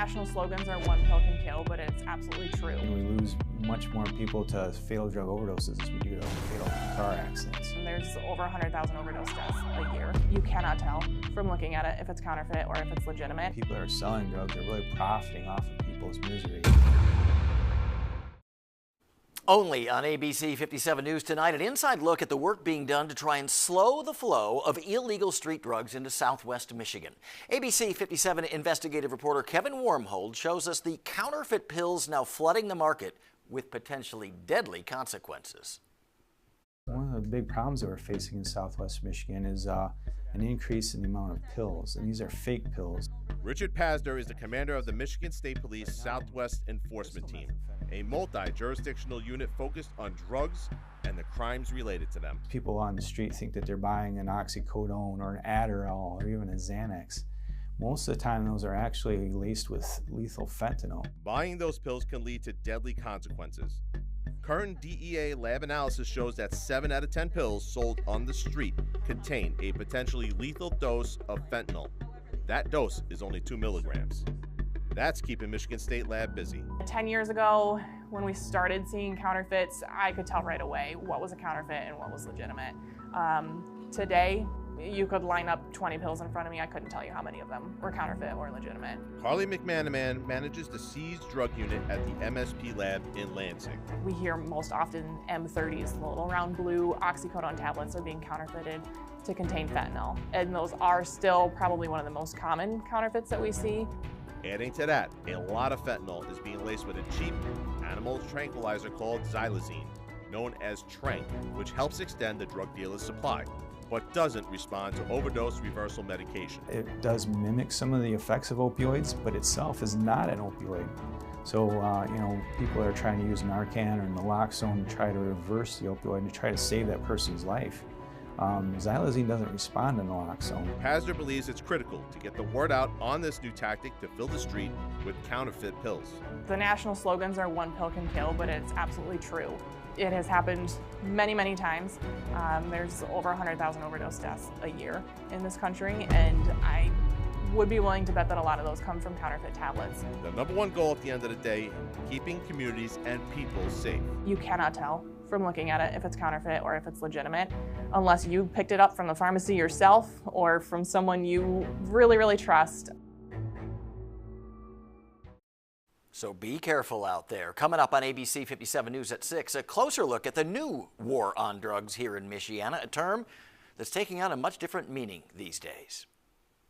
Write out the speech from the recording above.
national slogans are "one pill can kill," but it's absolutely true. We lose much more people to fatal drug overdoses as we do to fatal car accidents. And there's over 100,000 overdose deaths a year. You cannot tell from looking at it if it's counterfeit or if it's legitimate. People that are selling drugs are really profiting off of people's misery. Only on ABC 57 News tonight, an inside look at the work being done to try and slow the flow of illegal street drugs into southwest Michigan. ABC 57 investigative reporter Kevin Wormhold shows us the counterfeit pills now flooding the market with potentially deadly consequences. One of the big problems that we're facing in southwest Michigan is an increase in the amount of pills, and these are fake pills. Richard Pasder is the commander of the Michigan State Police Southwest Enforcement Team, a multi-jurisdictional unit focused on drugs and the crimes related to them. People on the street think that they're buying an oxycodone or an Adderall or even a Xanax. Most of the time, those are actually laced with lethal fentanyl. Buying those pills can lead to deadly consequences. Current DEA lab analysis shows that 7 out of 10 pills sold on the street contain a potentially lethal dose of fentanyl. That dose is only 2 milligrams. That's keeping Michigan State Lab busy. 10 years ago, when we started seeing counterfeits, I could tell right away what was a counterfeit and what was legitimate. Today, you could line up 20 pills in front of me. I couldn't tell you how many of them were counterfeit or legitimate. Carly McManaman manages the seized drug unit at the MSP lab in Lansing. We hear most often M30s, the little round blue oxycodone tablets, are being counterfeited to contain fentanyl. And those are still probably one of the most common counterfeits that we see. Adding to that, a lot of fentanyl is being laced with a cheap animal tranquilizer called xylazine, known as Tranq, which helps extend the drug dealer's supply, but doesn't respond to overdose reversal medication. It does mimic some of the effects of opioids, but itself is not an opioid. So, people are trying to use Narcan or naloxone to try to reverse the opioid and to try to save that person's life. Xylazine doesn't respond to naloxone. Pasder believes it's critical to get the word out on this new tactic to fill the street with counterfeit pills. The national slogans are "one pill can kill," but it's absolutely true. It has happened many, many times. There's over 100,000 overdose deaths a year in this country, and I would be willing to bet that a lot of those come from counterfeit tablets. The number one goal at the end of the day, keeping communities and people safe. You cannot tell from looking at it if it's counterfeit or if it's legitimate unless you picked it up from the pharmacy yourself or from someone you really, really trust. So be careful out there. Coming up on ABC 57 News at 6, a closer look at the new war on drugs here in Michiana, a term that's taking on a much different meaning these days.